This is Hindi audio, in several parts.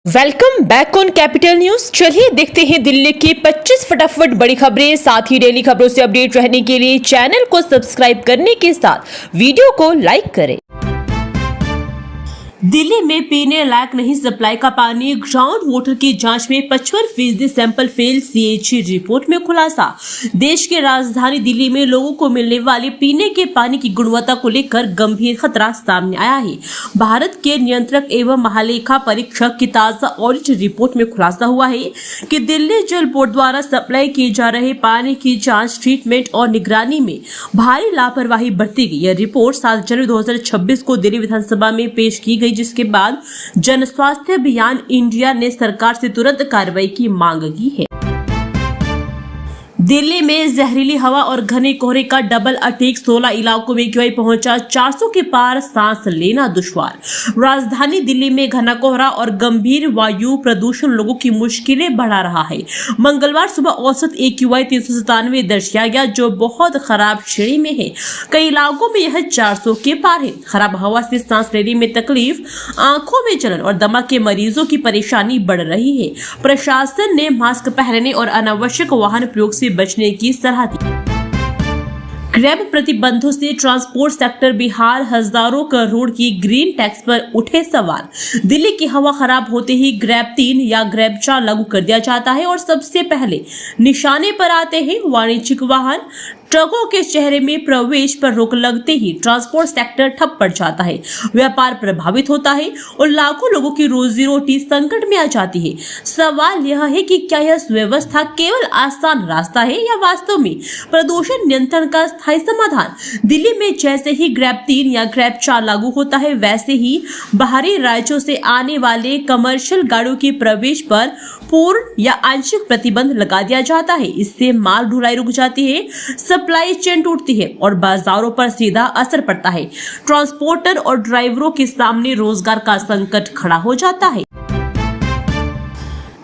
Welcome back on capital news. चलिए देखते हैं दिल्ली की 25 फटाफट बड़ी खबरें। साथ ही डेली खबरों से अपडेट रहने के लिए चैनल को सब्सक्राइब करने के साथ वीडियो को लाइक करें। दिल्ली में पीने लायक नहीं सप्लाई का पानी, ग्राउंड वाटर की जांच में 55% सैंपल फेल, सीएजी रिपोर्ट में खुलासा। देश की राजधानी दिल्ली में लोगों को मिलने वाले पीने के पानी की गुणवत्ता को लेकर गंभीर खतरा सामने आया है। भारत के नियंत्रक एवं महालेखा परीक्षक की ताजा ऑडिट रिपोर्ट में खुलासा हुआ है कि दिल्ली जल बोर्ड द्वारा सप्लाई किए जा रहे पानी की जाँच, ट्रीटमेंट और निगरानी में भारी लापरवाही बरती गई। यह रिपोर्ट 7 जनवरी 2026 को दिल्ली विधानसभा में पेश की गई, जिसके बाद जन स्वास्थ्य अभियान इंडिया ने सरकार से तुरंत कार्रवाई की मांग की है। दिल्ली में जहरीली हवा और घने कोहरे का डबल अटैक, 16 इलाकों में क्यूआई पहुंचा 400 के पार, सांस लेना दुश्वार। राजधानी दिल्ली में घना कोहरा और गंभीर वायु प्रदूषण लोगों की मुश्किलें बढ़ा रहा है। मंगलवार सुबह औसत AQI 397 दर्ज किया गया, जो बहुत खराब श्रेणी में है। कई इलाकों में यह 400 के पार है। खराब हवा से सांस लेने में तकलीफ, आंखों में जलन और दमा के मरीजों की परेशानी बढ़ रही है। प्रशासन ने मास्क पहनने और अनावश्यक वाहन प्रयोग से बचने की सलाह दी। ग्रैब प्रतिबंधों से ट्रांसपोर्ट सेक्टर बिहार, हजारों करोड़ की ग्रीन टैक्स पर उठे सवाल। दिल्ली की हवा खराब होते ही ग्रैब 3 या ग्रैब 4 लागू कर दिया जाता है और सबसे पहले निशाने पर आते हैं वाणिज्यिक वाहन। ट्रकों के शहर में प्रवेश पर रोक लगते ही ट्रांसपोर्ट सेक्टर ठप पड़ जाता है, व्यापार प्रभावित होता है और लाखों लोगों की रोजी रोटी संकट में आ जाती है। सवाल यह है कि क्या यह व्यवस्था केवल आसान रास्ता है या वास्तव में प्रदूषण नियंत्रण का स्थायी समाधान। दिल्ली में जैसे ही ग्रैब 3 या ग्रैब 4 लागू होता है, वैसे ही बाहरी राज्यों से आने वाले कमर्शियल गाड़ियों के प्रवेश पर पूर्ण या आंशिक प्रतिबंध लगा दिया जाता है। इससे माल ढुलाई रुक जाती है, सप्लाई चेन टूटती है और बाजारों पर सीधा असर पड़ता है। ट्रांसपोर्टर और ड्राइवरों के सामने रोजगार का संकट खड़ा हो जाता है।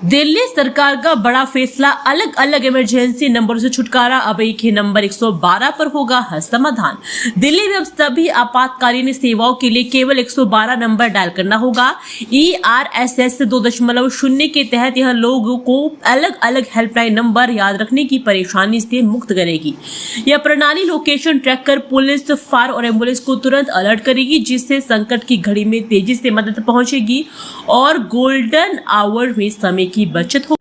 दिल्ली सरकार का बड़ा फैसला, अलग अलग इमरजेंसी नंबरों से छुटकारा, अब एक ही नंबर 112 पर होगा हर समाधान। दिल्ली में अब सभी आपातकालीन सेवाओं के लिए केवल 112 नंबर डायल करना होगा। ERSS 2.0 के तहत यह लोगों को अलग अलग हेल्पलाइन नंबर याद रखने की परेशानी से मुक्त करेगी। यह प्रणाली लोकेशन ट्रैक कर पुलिस, फायर और एम्बुलेंस को तुरंत अलर्ट करेगी, जिससे संकट की घड़ी में तेजी से मदद पहुंचेगी और गोल्डन आवर में समय की बचत हो।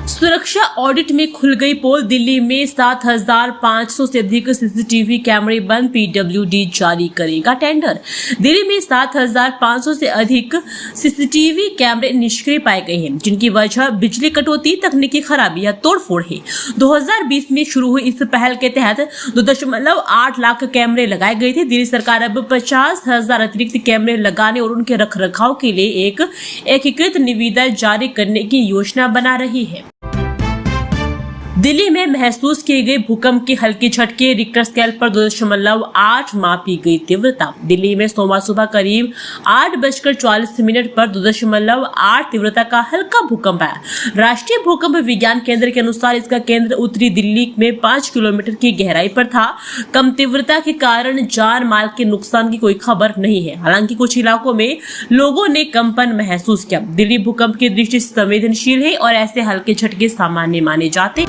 सुरक्षा ऑडिट में खुल गई पोल, दिल्ली में 7,500 से अधिक सीसीटीवी कैमरे बंद, PWD जारी करेगा टेंडर। दिल्ली में 7,500 से अधिक सीसीटीवी कैमरे निष्क्रिय पाए गए हैं, जिनकी वजह बिजली कटौती, तकनीकी खराबी या तोड़फोड़ है। 2020 में शुरू हुई इस पहल के तहत 2.8 लाख कैमरे लगाए गए थे। दिल्ली सरकार अब 50,000 अतिरिक्त कैमरे लगाने और उनके रखरखाव के लिए एक एकीकृत निविदा जारी करने की योजना बना रही है। दिल्ली में महसूस किए गए भूकंप के हल्के झटके, रिक्टर स्केल पर 2.8 मापी गई तीव्रता। दिल्ली में सोमवार सुबह करीब 8:40 पर 2.8 तीव्रता का हल्का भूकंप आया। राष्ट्रीय भूकंप विज्ञान केंद्र के अनुसार इसका केंद्र उत्तरी दिल्ली में 5 किलोमीटर की गहराई पर था। कम तीव्रता के कारण जान माल के नुकसान की कोई खबर नहीं है। हालांकि कुछ इलाकों में लोगों ने कंपन महसूस किया। दिल्ली भूकंप की दृष्टि से संवेदनशील है और ऐसे हल्के झटके सामान्य माने जाते।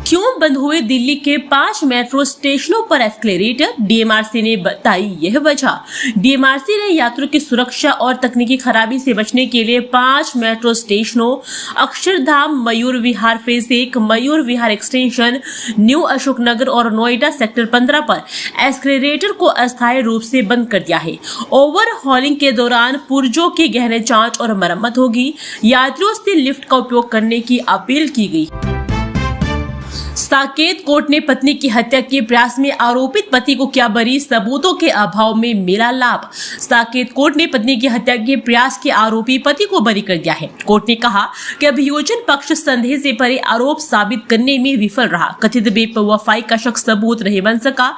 क्यों बंद हुए दिल्ली के 5 मेट्रो स्टेशनों पर एस्केलेटर, DMRC ने बताई यह वजह। DMRC ने यात्रियों की सुरक्षा और तकनीकी खराबी से बचने के लिए 5 मेट्रो स्टेशनों Akshardham, Mayur Vihar phase 1, Mayur Vihar extension, new Ashoknagar और नोएडा सेक्टर 15 पर एस्केलेटर को अस्थायी रूप से बंद कर दिया है। ओवरहॉलिंग के दौरान पुर्जों की गहन जांच और मरम्मत होगी। यात्रियों से लिफ्ट का उपयोग करने की अपील की गई। साकेत कोर्ट ने पत्नी की हत्या के प्रयास में आरोपित पति को किया बरी, सबूतों के अभाव में मिला लाभ। साकेत कोर्ट ने पत्नी की हत्या के प्रयास के आरोपी पति को बरी कर दिया है। कोर्ट ने कहा कि अभियोजन पक्ष संदेह से परे आरोप साबित करने में विफल रहा। कथित बेवफाई का शख्स सबूत नहीं बन सका।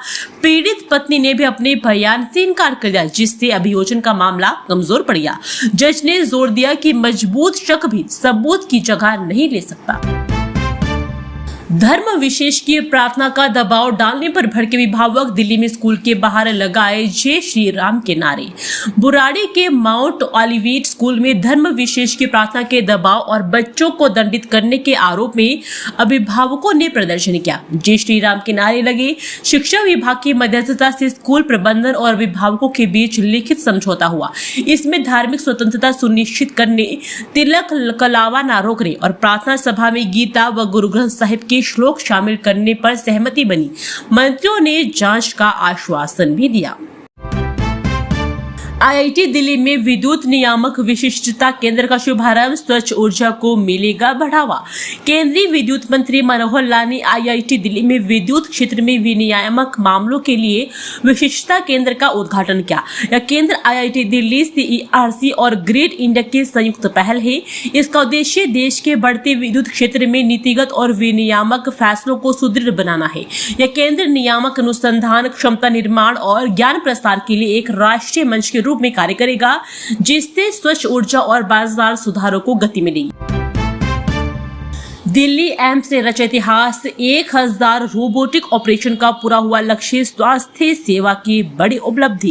पीड़ित पत्नी ने भी अपने बयान से इनकार कर दिया, जिससे अभियोजन का मामला कमजोर पड़ गया। जज ने जोर दिया कि मजबूत शक भी सबूत की जगह नहीं ले सकता। धर्म विशेष की प्रार्थना का दबाव डालने पर भड़के अभिभावक, दिल्ली में स्कूल के बाहर लगाए जय श्री राम के नारे। बुराड़ी के माउंट ऑलिवेट स्कूल में धर्म विशेष की प्रार्थना के दबाव और बच्चों को दंडित करने के आरोप में अभिभावकों ने प्रदर्शन किया। जय श्री राम के नारे लगे। शिक्षा विभाग की मध्यस्थता से स्कूल प्रबंधन और अभिभावकों के बीच लिखित समझौता हुआ। इसमें धार्मिक स्वतंत्रता सुनिश्चित करने, तिलक कलावा न रोकने और प्रार्थना सभा में गीता व गुरु ग्रंथ साहिब के श्लोक शामिल करने पर सहमति बनी। मंत्रियों ने जांच का आश्वासन भी दिया। आईआईटी दिल्ली में विद्युत नियामक विशिष्टता केंद्र का शुभारंभ, स्वच्छ ऊर्जा को मिलेगा बढ़ावा। केंद्रीय विद्युत मंत्री मनोहर लाल ने आईआईटी दिल्ली में विद्युत क्षेत्र में विनियामक मामलों के लिए विशिष्टता केंद्र का उद्घाटन किया। यह केंद्र आईआईटी दिल्ली, सीईआरसी और ग्रेट इंडिया की संयुक्त पहल है। इसका उद्देश्य देश के बढ़ते विद्युत क्षेत्र में नीतिगत और विनियामक फैसलों को सुदृढ़ बनाना है। यह केंद्र नियामक अनुसंधान, क्षमता निर्माण और ज्ञान प्रसार के लिए एक राष्ट्रीय मंच के रूप में कार्य करेगा, जिससे स्वच्छ ऊर्जा और बाजार सुधारों को गति मिलेगी। दिल्ली एम्स ने रचा इतिहास, 1000 रोबोटिक ऑपरेशन का पूरा हुआ लक्ष्य, स्वास्थ्य सेवा की बड़ी उपलब्धि।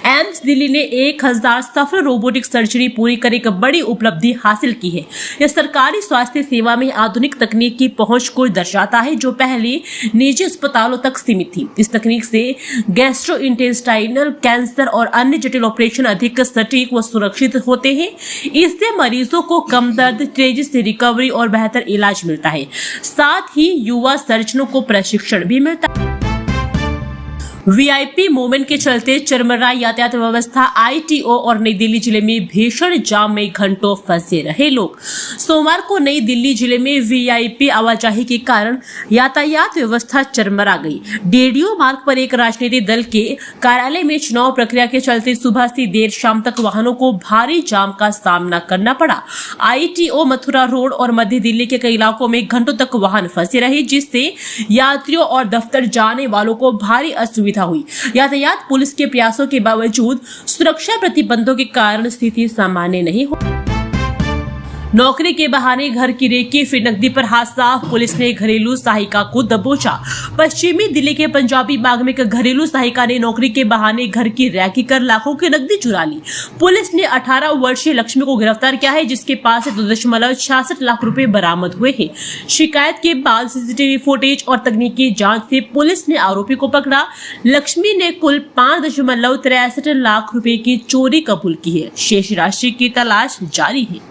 एम्स दिल्ली ने 1000 सफल रोबोटिक सर्जरी पूरी कर एक बड़ी उपलब्धि हासिल की है। यह सरकारी स्वास्थ्य सेवा में आधुनिक तकनीक की पहुंच को दर्शाता है, जो पहले निजी अस्पतालों तक सीमित थी। इस तकनीक से गैस्ट्रोइंटेस्टाइनल कैंसर और अन्य जटिल ऑपरेशन अधिक सटीक व सुरक्षित होते हैं। इससे मरीजों को कम दर्द, तेजी से रिकवरी और बेहतर इलाज मिलता है। साथ ही युवा सर्जनों को प्रशिक्षण भी मिलता है। वीआईपी मूवमेंट के चलते चरमरा यातायात व्यवस्था, आईटीओ और नई दिल्ली जिले में भीषण जाम में घंटों फंसे रहे लोग। सोमवार को नई दिल्ली जिले में वीआईपी आवाजाही के कारण यातायात व्यवस्था चरमरा गई। डीडीओ मार्ग पर एक राजनीतिक दल के कार्यालय में चुनाव प्रक्रिया के चलते सुबह से देर शाम तक वाहनों को भारी जाम का सामना करना पड़ा। आईटीओ, मथुरा रोड और मध्य दिल्ली के कई इलाकों में घंटों तक वाहन फंसे रहे, जिससे यात्रियों और दफ्तर जाने वालों को भारी असुविधा हुई। यातायात पुलिस के प्रयासों के बावजूद सुरक्षा प्रतिबंधों के कारण स्थिति सामान्य नहीं हो। नौकरी के बहाने घर की रेकी, फिर नकदी पर हाथ साफ, पुलिस ने घरेलू सहायिका को दबोचा। पश्चिमी दिल्ली के पंजाबी बाग में एक घरेलू सहायिका ने नौकरी के बहाने घर की रैकी कर लाखों की नकदी चुरा ली। पुलिस ने 18 वर्षीय लक्ष्मी को गिरफ्तार किया है, जिसके पास से 2.66 लाख रुपए बरामद हुए हैं। शिकायत के बाद सीसीटीवी फुटेज और तकनीकी जांच से पुलिस ने आरोपी को पकड़ा। लक्ष्मी ने कुल 5.63 लाख रुपए की चोरी कबूल की है। शेष राशि की तलाश जारी है।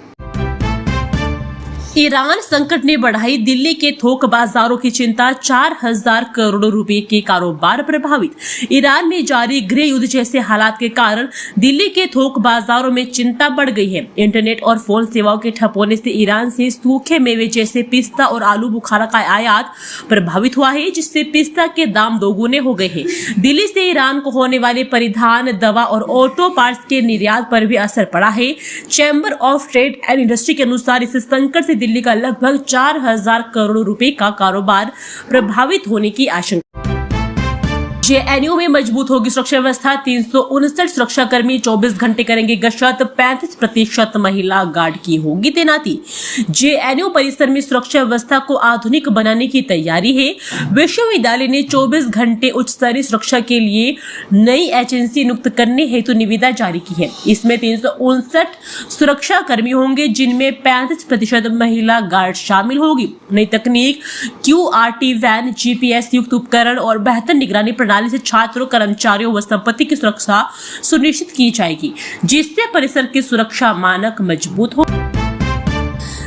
ईरान संकट ने बढ़ाई दिल्ली के थोक बाजारों की चिंता, 4000 करोड़ रुपए के कारोबार प्रभावित। ईरान में जारी गृह युद्ध जैसे हालात के कारण दिल्ली के थोक बाजारों में चिंता बढ़ गई है। इंटरनेट और फोन सेवाओं के ठप होने से ईरान से सूखे मेवे जैसे पिस्ता और आलू बुखारा का आयात प्रभावित हुआ है, जिससे पिस्ता के दाम दोगुने हो गए हैं। दिल्ली से ईरान को होने वाले परिधान, दवा और ऑटो पार्ट्स के निर्यात पर भी असर पड़ा है। Chamber of trade and industry के अनुसार इस संकट से दिल्ली का लगभग 4000 करोड़ रुपए का कारोबार प्रभावित होने की आशंका। जेएनयू में मजबूत होगी सुरक्षा व्यवस्था, 359 सुरक्षाकर्मी 24 घंटे करेंगे गश्त, 35% महिला गार्ड की होगी तैनाती। जेएनयू परिसर में सुरक्षा व्यवस्था को आधुनिक बनाने की तैयारी है। विश्वविद्यालय ने 24 घंटे उच्च स्तरीय सुरक्षा के लिए नई एजेंसी नियुक्त करने हेतु निविदा जारी की है। इसमें 359 सुरक्षा कर्मी होंगे, जिनमें 35% महिला गार्ड शामिल होगी। नई तकनीक, QRT वैन, GPS युक्त उपकरण और बेहतर निगरानी प्रणाली से छात्रों, कर्मचारियों व संपत्ति की सुरक्षा सुनिश्चित की जाएगी, जिससे परिसर की सुरक्षा मानक मजबूत हो।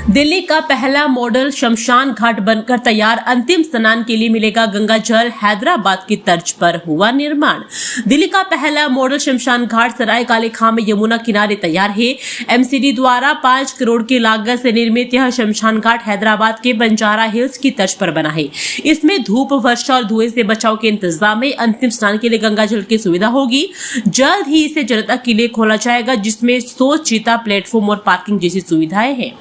दिल्ली का पहला मॉडल शमशान घाट बनकर तैयार, अंतिम स्नान के लिए मिलेगा गंगा जल, हैदराबाद की तर्ज पर हुआ निर्माण। दिल्ली का पहला मॉडल शमशान घाट सराय काले खां में यमुना किनारे तैयार है। एमसीडी द्वारा 5 करोड़ की लागत से निर्मित यह शमशान घाट हैदराबाद के बंजारा हिल्स की तर्ज पर बना है। इसमें धूप, वर्षा और धुएं से बचाव के इंतजाम में अंतिम स्नान के लिए गंगा जल की सुविधा होगी। जल्द ही इसे जनता के लिए खोला जाएगा, जिसमें 100 चीता प्लेटफॉर्म और पार्किंग जैसी सुविधाएं हैं।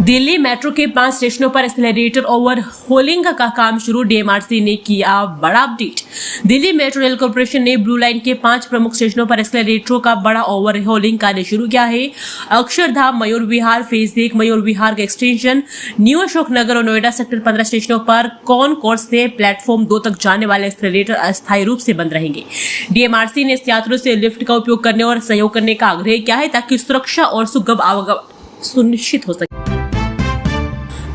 दिल्ली मेट्रो के 5 स्टेशनों पर एक्सेलरेटर ओवरहोलिंग का काम शुरू, डीएमआरसी ने किया बड़ा update. Delhi metro rail corporation ने ब्लू लाइन के 5 प्रमुख स्टेशनों पर एक्सेलरेटरों का बड़ा ओवरहोलिंग कार्य शुरू किया है। अक्षरधाम, मयूर विहार फेज 1, मयूर विहार का एक्सटेंशन, न्यू अशोक नगर और नोएडा सेक्टर 15 स्टेशनों पर कॉनकोर्स से प्लेटफॉर्म 2 तक जाने वाले एक्सेलरेटर अस्थायी रूप से बंद रहेंगे। डीएमआरसी ने यात्रियों से लिफ्ट का उपयोग करने और सहयोग करने का आग्रह किया है ताकि सुरक्षा और सुगम आवागमन सुनिश्चित हो सके।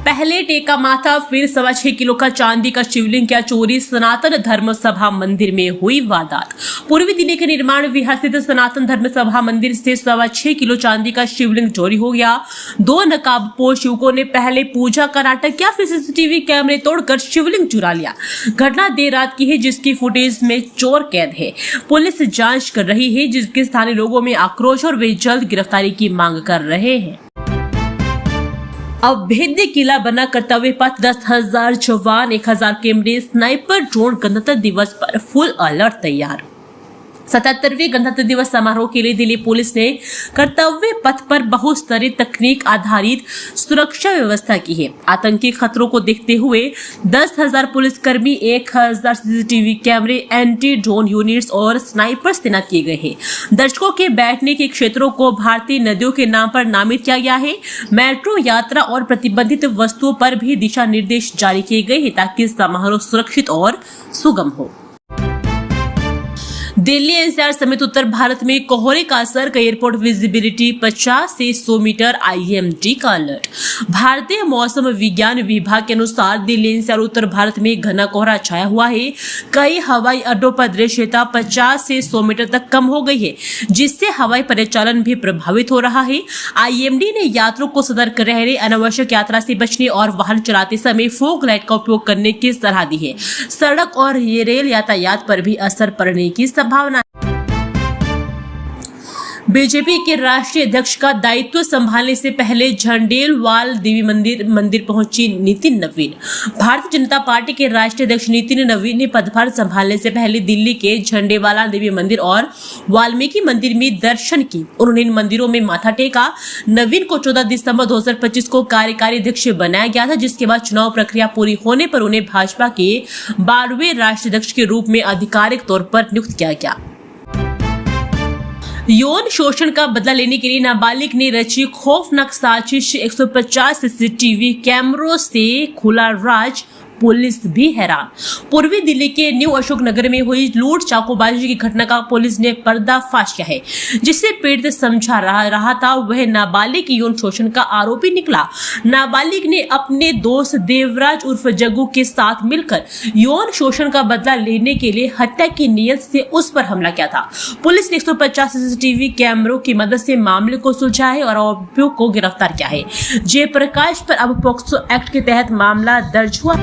पहले टेका माथा, फिर 6.25 किलो का चांदी का शिवलिंग क्या चोरी, सनातन धर्म सभा मंदिर में हुई वारदात। पूर्वी दिल्ली के निर्माण विहार स्थित सनातन धर्म सभा मंदिर से 6.25 किलो चांदी का शिवलिंग चोरी हो गया। 2 नकाबपोश युवकों ने पहले पूजा का नाटक किया, फिर सीसीटीवी कैमरे तोड़कर शिवलिंग चुरा लिया। घटना देर रात की है, जिसकी फुटेज में चोर कैद है। पुलिस जांच कर रही है, जिसके स्थानीय लोगों में आक्रोश और वे जल्द गिरफ्तारी की मांग कर रहे हैं। अभेद्य किला बना कर्तव्य पथ, 10,000 जवान, 1,000 कैमरे, स्नाइपर ड्रोन, गणतंत्र दिवस पर फुल अलर्ट तैयार। 77वें गणतंत्र दिवस समारोह के लिए दिल्ली पुलिस ने कर्तव्य पथ पर बहुस्तरीय तकनीक आधारित सुरक्षा व्यवस्था की है। आतंकी खतरों को देखते हुए 10,000 पुलिसकर्मी, 1,000 सीसीटीवी कैमरे, एंटी ड्रोन यूनिट्स और स्नाइपर्स तैनात किए गए हैं। दर्शकों के बैठने के क्षेत्रों को भारतीय नदियों के नाम पर नामित किया गया है। मेट्रो यात्रा और प्रतिबंधित वस्तुओं पर भी दिशा निर्देश जारी किए गए हैं ताकि समारोह सुरक्षित और सुगम हो। दिल्ली एनसीआर समेत उत्तर भारत में कोहरे का असर, एयरपोर्ट विजिबिलिटी 50 से 100 मीटर, आईएमडी का अलर्ट। भारतीय मौसम विज्ञान विभाग के अनुसार दिल्ली एनसीआर उत्तर भारत में घना कोहरा छाया हुआ है। कई हवाई अड्डों पर दृश्यता 50 से 100 मीटर तक कम हो गई है, जिससे हवाई परिचालन भी प्रभावित हो रहा है। आईएमडी ने यात्रियों को सतर्क रहने, अनावश्यक यात्रा से बचने और वाहन चलाते समय फॉग लाइट का उपयोग करने की सलाह दी है। सड़क और रेल यातायात पर भी असर पड़ने की संभावना। बीजेपी के राष्ट्रीय अध्यक्ष का दायित्व संभालने से पहले झंडेलवाल देवी मंदिर पहुंची नितिन नवीन। भारतीय जनता पार्टी के राष्ट्रीय अध्यक्ष नितिन नवीन ने पदभार संभालने से पहले दिल्ली के झंडेवाला देवी मंदिर और वाल्मीकि मंदिर में दर्शन किए। उन्होंने इन मंदिरों में माथा टेका। नवीन को 14 दिसंबर 2025 को कार्यकारी अध्यक्ष बनाया गया था, जिसके बाद चुनाव प्रक्रिया पूरी होने पर उन्हें भाजपा के 12वें राष्ट्रीय अध्यक्ष के रूप में आधिकारिक तौर पर नियुक्त किया गया। यौन शोषण का बदला लेने के लिए नाबालिग ने रची खौफनाक साजिश, 150 सीसीटीवी कैमरों से खुला राज, पुलिस भी हैरान। पूर्वी दिल्ली के न्यू अशोक नगर में हुई लूट चाकूबाजी की घटना का पुलिस ने पर्दाफाश किया है, जिससे पीड़ित समझा रहा था वह नाबालिग यौन शोषण का आरोपी निकला। नाबालिग ने अपने दोस्त देवराज उर्फ जग्गू के साथ मिलकर यौन शोषण का बदला लेने के लिए हत्या की नीयत से उस पर हमला किया था। पुलिस ने 150 सीसीटीवी कैमरों की मदद से मामले को सुलझाया है और आरोपियों को गिरफ्तार किया है। जयप्रकाश पर अब पॉक्सो एक्ट के तहत मामला दर्ज हुआ।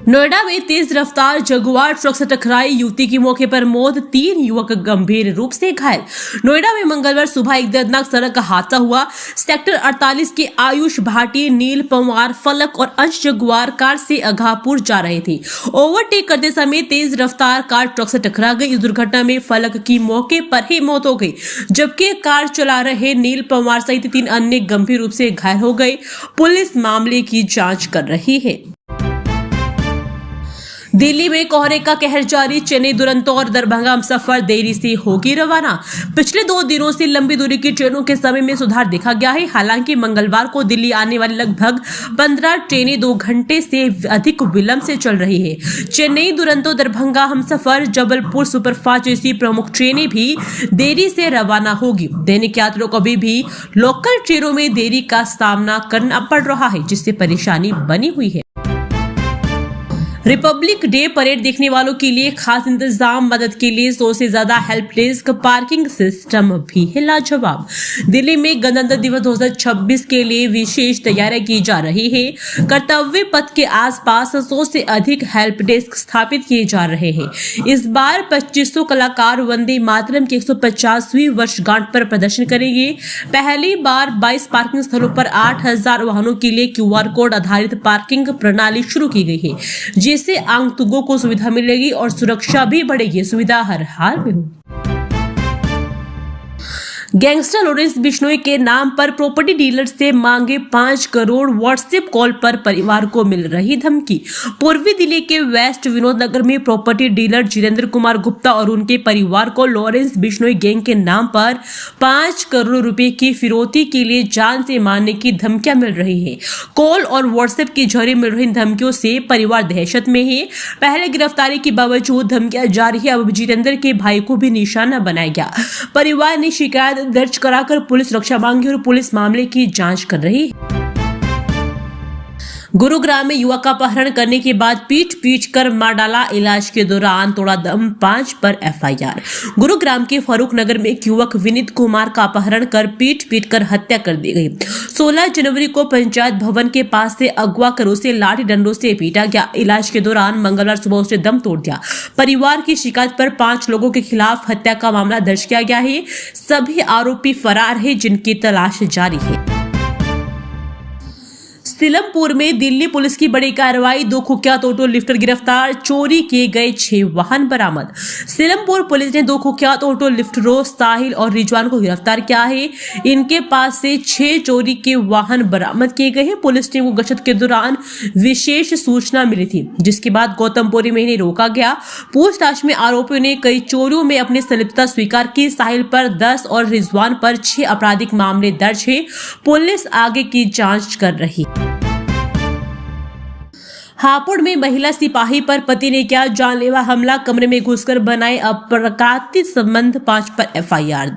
नोएडा में तेज रफ्तार जगुआर ट्रक से टकराई, युवती की मौके पर मौत, 3 युवक गंभीर रूप से घायल। नोएडा में मंगलवार सुबह एक दर्दनाक सड़क हादसा हुआ। सेक्टर 48 के आयुष भाटी, नील पंवार, फलक और अंश जगुआर कार से अघापुर जा रहे थे। ओवरटेक करते समय तेज रफ्तार कार ट्रक से टकरा गई। इस दुर्घटना में फलक की मौके पर ही मौत हो गई, जबकि कार चला रहे नील पंवार सहित 3 अन्य गंभीर रूप से घायल हो गए। पुलिस मामले की जांच कर रही है। दिल्ली में कोहरे का कहर जारी, चेन्नई दुरंतो और दरभंगा हमसफर देरी से होगी रवाना। पिछले 2 दिनों से लंबी दूरी की ट्रेनों के समय में सुधार देखा गया है। हालांकि मंगलवार को दिल्ली आने वाली लगभग 15 ट्रेनें 2 घंटे से अधिक विलंब से चल रही है। चेन्नई दुरंतो, दरभंगा हमसफर, जबलपुर सुपरफास्ट जैसी प्रमुख ट्रेनें भी देरी से रवाना होगी। दैनिक यात्रियों को भी लोकल ट्रेनों में देरी का सामना करना पड़ रहा है, जिससे परेशानी बनी हुई है। रिपब्लिक डे परेड देखने वालों के लिए खास इंतजाम, मदद के लिए 100 से ज्यादा हेल्प डेस्क, पार्किंग सिस्टम भी है लाजवाब। दिल्ली में गणतंत्र दिवस 2026 के लिए विशेष तैयारियां की जा रही है। कर्तव्य पथ के आसपास 100 से अधिक हेल्प डेस्क स्थापित किए जा रहे हैं। इस बार 2500 कलाकार वंदे मातरम की 150वीं वर्षगांठ पर प्रदर्शन करेंगे। पहली बार 22 पार्किंग स्थलों पर 8000 वाहनों के लिए QR कोड आधारित पार्किंग प्रणाली शुरू की गई है, जिससे आगंतुकों को सुविधा मिलेगी और सुरक्षा भी बढ़ेगी। सुविधा हर हाल में हो। गैंगस्टर लॉरेंस बिश्नोई के नाम पर प्रॉपर्टी डीलर से मांगे 5 करोड़, व्हाट्सएप कॉल पर परिवार को मिल रही धमकी। पूर्वी दिल्ली के वेस्ट विनोद नगर में प्रॉपर्टी डीलर जितेंद्र कुमार गुप्ता और उनके परिवार को लॉरेंस बिश्नोई गैंग के नाम पर 5 करोड़ रुपए की फिरौती के लिए जान से मारने की धमकियां मिल रही है। कॉल और व्हाट्सएप के जरिए मिल रही धमकियों से परिवार दहशत में है। पहले गिरफ्तारी के बावजूद धमकियां जारी है। अब जितेंद्र के भाई को भी निशाना बनाया गया। परिवार ने शिकायत दर्ज कराकर पुलिस रक्षा मांगी और पुलिस मामले की जांच कर रही है। गुरुग्राम में युवक का अपहरण करने के बाद पीट कर मार डाला, इलाज के दौरान तोड़ा दम, 5 पर एफआईआर। गुरुग्राम के फारूक नगर में एक युवक विनीत कुमार का अपहरण कर पीट कर हत्या कर दी गई। 16 जनवरी को पंचायत भवन के पास से अगवा कर उसे लाठी डंडों से पीटा गया। इलाज के दौरान मंगलवार सुबह उसे दम तोड़ दिया। परिवार की शिकायत पर 5 लोगों के खिलाफ हत्या का मामला दर्ज किया गया है। सभी आरोपी फरार है, जिनकी तलाश जारी है। सीलमपुर में दिल्ली पुलिस की बड़ी कार्रवाई, 2 कुख्यात ऑटो लिफ्टर गिरफ्तार, चोरी किए गए 6 वाहन बरामद। सीलमपुर पुलिस ने 2 कुख्यात ऑटो लिफ्टरों साहिल और रिजवान को गिरफ्तार किया है। इनके पास से 6 चोरी के वाहन बरामद किए गए हैं। पुलिस टीम को गश्त के दौरान विशेष सूचना मिली थी, जिसके बाद गौतमपुरी में इन्हें रोका गया। पूछताछ में आरोपियों ने कई चोरियों में अपनी संलिप्तता स्वीकार की। साहिल पर 10 और रिजवान पर 6 आपराधिक मामले दर्ज है। पुलिस आगे की जांच कर रही है। हापुड़ में महिला सिपाही पर पति ने किया जानलेवा हमला, कमरे में घुसकर बनाए अप्राकृतिक संबंध, 5 पर एफआईआर।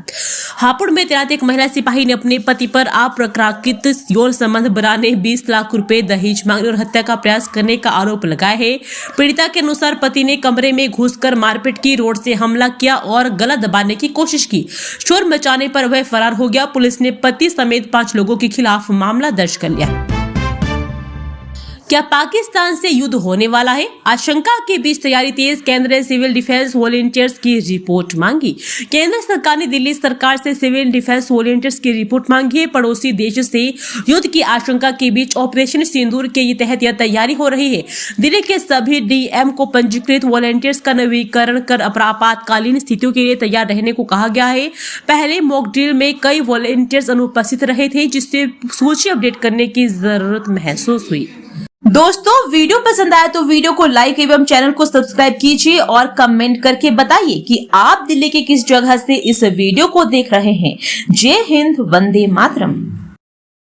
हापुड़ में तैनात एक महिला सिपाही ने अपने पति पर अप्राकृतिक यौन संबंध बनाने, 20 लाख रुपए दहेज मांगने और हत्या का प्रयास करने का आरोप लगाया है। पीड़िता के अनुसार पति ने कमरे में घुसकर मारपीट की, रोड से हमला किया और गला दबाने की कोशिश की। शोर मचाने पर वह फरार हो गया। पुलिस ने पति समेत 5 लोगों के खिलाफ मामला दर्ज कर लिया। क्या पाकिस्तान से युद्ध होने वाला है? आशंका के बीच तैयारी तेज, केंद्र ने सिविल डिफेंस वॉलंटियर्स की रिपोर्ट मांगी। केंद्र सरकार ने दिल्ली सरकार से सिविल डिफेंस वॉलंटियर्स की रिपोर्ट मांगी है। पड़ोसी देश से युद्ध की आशंका के बीच ऑपरेशन सिंदूर के तहत यह तैयारी हो रही है। दिल्ली के सभी डीएम को पंजीकृत वॉलंटियर्स का नवीकरण कर आपातकालीन स्थितियों के लिए तैयार रहने को कहा गया है। पहले मॉक ड्रिल में कई वॉलंटियर्स अनुपस्थित रहे थे, जिससे सूची अपडेट करने की जरूरत महसूस हुई। दोस्तों, वीडियो पसंद आया तो वीडियो को लाइक एवं चैनल को सब्सक्राइब कीजिए और कमेंट करके बताइए कि आप दिल्ली के किस जगह से इस वीडियो को देख रहे हैं। जय हिंद, वंदे मातरम।